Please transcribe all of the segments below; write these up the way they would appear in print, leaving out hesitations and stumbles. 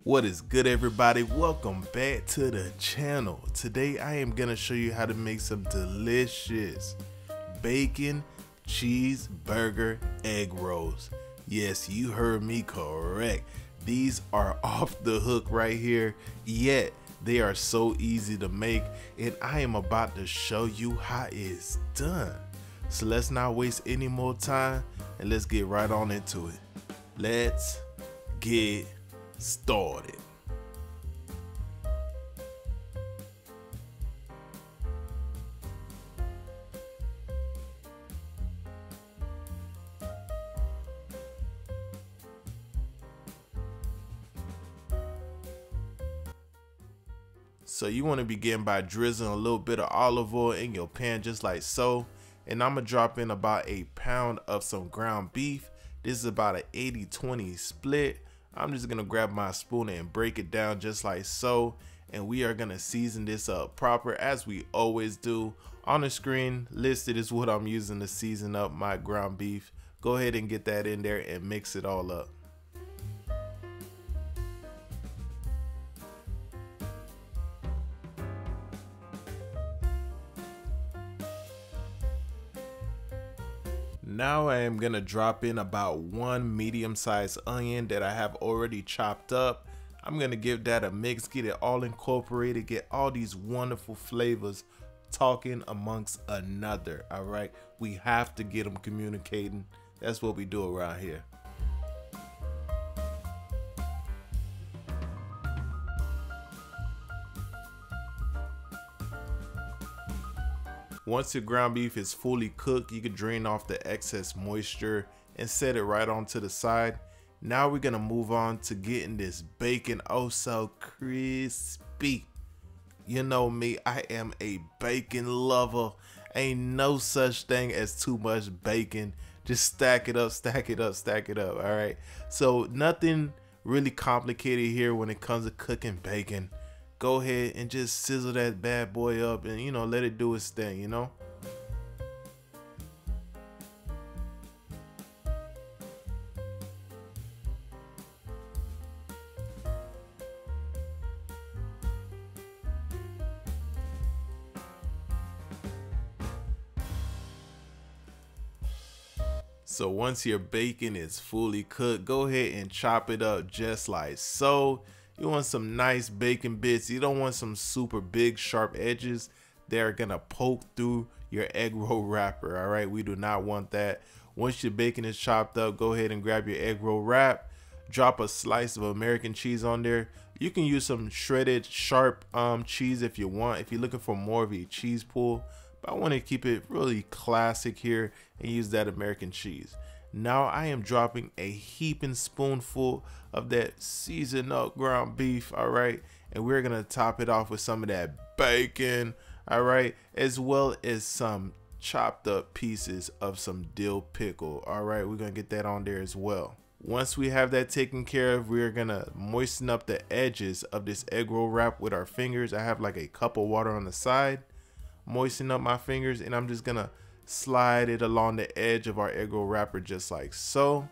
What is good, everybody? Welcome back to the channel. Today I am gonna show you how to make some delicious bacon cheeseburger egg rolls. Yes, you heard me correct. These are off the hook right here, yet they are so easy to make, and I am about to show you how it's done. So let's not waste any more time and let's get right on into it. Let's get started. So you want to begin by drizzling a little bit of olive oil in your pan just like so. And I'm going to drop in about a pound of some ground beef. This is about an 80-20 split. I'm just going to grab my spoon and break it down just like so. And we are going to season this up proper as we always do. On the screen listed is what I'm using to season up my ground beef. Go ahead and get that in there and mix it all up. Now I am gonna drop in about one medium-sized onion that I have already chopped up. I'm gonna give that a mix, get it all incorporated, get all these wonderful flavors talking amongst another. All right, we have to get them communicating. That's what we do around here. Once your ground beef is fully cooked, you can drain off the excess moisture and set it right onto the side. Now we're gonna move on to getting this bacon oh so crispy. You know me, I am a bacon lover. Ain't no such thing as too much bacon. Just stack it up, stack it up, stack it up, all right? So nothing really complicated here when it comes to cooking bacon. Go ahead and just sizzle that bad boy up and, you know, let it do its thing, you know. So once your bacon is fully cooked, go ahead and chop it up just like so. You want some nice bacon bits. You don't want some super big sharp edges that are gonna poke through your egg roll wrapper. All right, we do not want that. Once your bacon is chopped up, go ahead and grab your egg roll wrap, drop a slice of American cheese on there. You can use some shredded sharp cheese if you want, if you're looking for more of a cheese pool, but I want to keep it really classic here and use that American cheese. Now I am dropping a heaping spoonful of that seasoned up ground beef, all right? And we're gonna top it off with some of that bacon, all right? As well as some chopped up pieces of some dill pickle, all right? We're gonna get that on there as well. Once we have that taken care of, we're gonna moisten up the edges of this egg roll wrap with our fingers. I have like a cup of water on the side, moisten up my fingers, and I'm just gonna slide it along the edge of our egg roll wrapper just like so.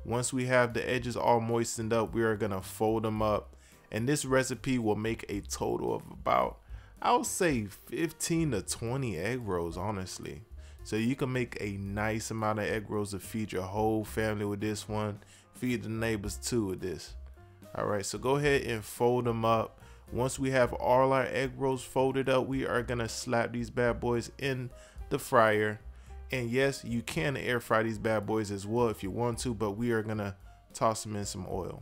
Once we have the edges all moistened up, we are gonna fold them up, and this recipe will make a total of about, I would say, 15 to 20 egg rolls, honestly. So you can make a nice amount of egg rolls to feed your whole family with this one, feed the neighbors too with this. All right, so go ahead and fold them up. Once we have all our egg rolls folded up, we are gonna slap these bad boys in the fryer. And yes, you can air fry these bad boys as well if you want to, but we are gonna toss them in some oil.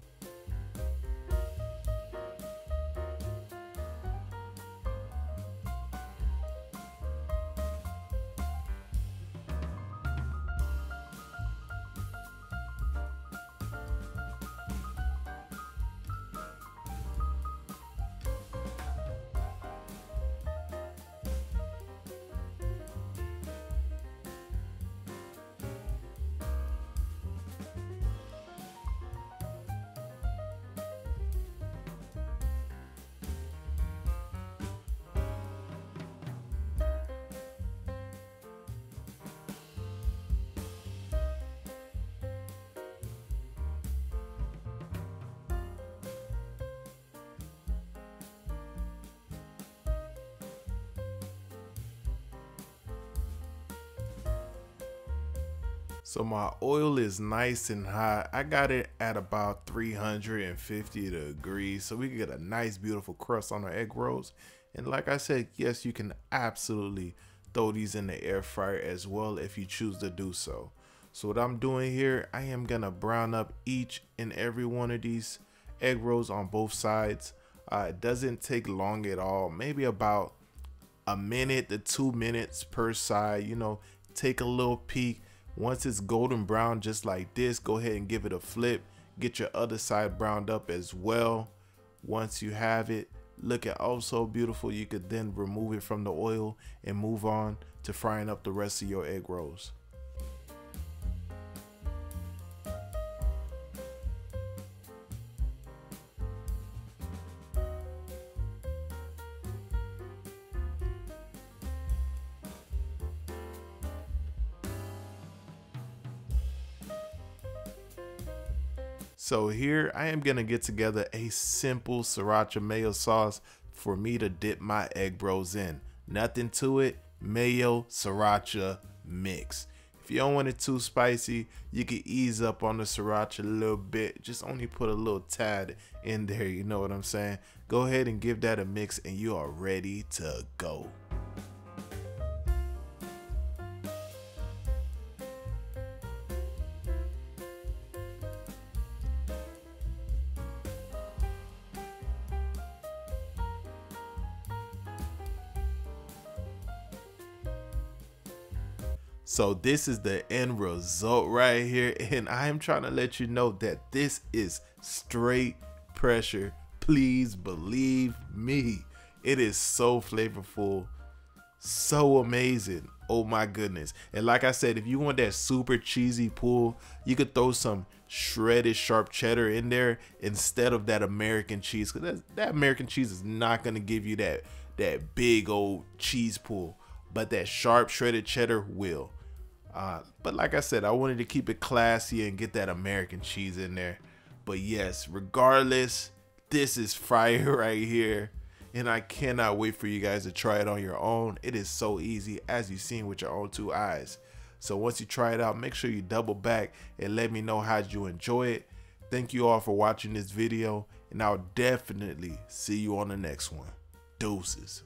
So my oil is nice and hot. I got it at about 350 degrees so we can get a nice beautiful crust on our egg rolls. And like I said, yes, you can absolutely throw these in the air fryer as well if you choose to do so. So what I'm doing here, I am gonna brown up each and every one of these egg rolls on both sides. It doesn't take long at all, maybe about a minute to 2 minutes per side. You know, take a little peek. Once it's golden brown just like this, go ahead and give it a flip. Get your other side browned up as well. Once you have it looking oh so beautiful, you could then remove it from the oil and move on to frying up the rest of your egg rolls. So here I am gonna get together a simple sriracha mayo sauce for me to dip my egg rolls in. Nothing to it, mayo sriracha mix. If you don't want it too spicy, you can ease up on the sriracha a little bit. Just only put a little tad in there, you know what I'm saying? Go ahead and give that a mix and you are ready to go. So this is the end result right here, and I am trying to let you know that this is straight pressure. Please believe me, it is so flavorful, so amazing. Oh my goodness. And like I said, if you want that super cheesy pull, you could throw some shredded sharp cheddar in there instead of that American cheese, because that American cheese is not going to give you that big old cheese pull, but that sharp shredded cheddar will. But like I said, I wanted to keep it classy and get that American cheese in there. But yes, regardless, this is fire right here. And I cannot wait for you guys to try it on your own. It is so easy, as you've seen with your own 2 eyes. So once you try it out, make sure you double back and let me know how you enjoy it. Thank you all for watching this video, and I'll definitely see you on the next one. Deuces.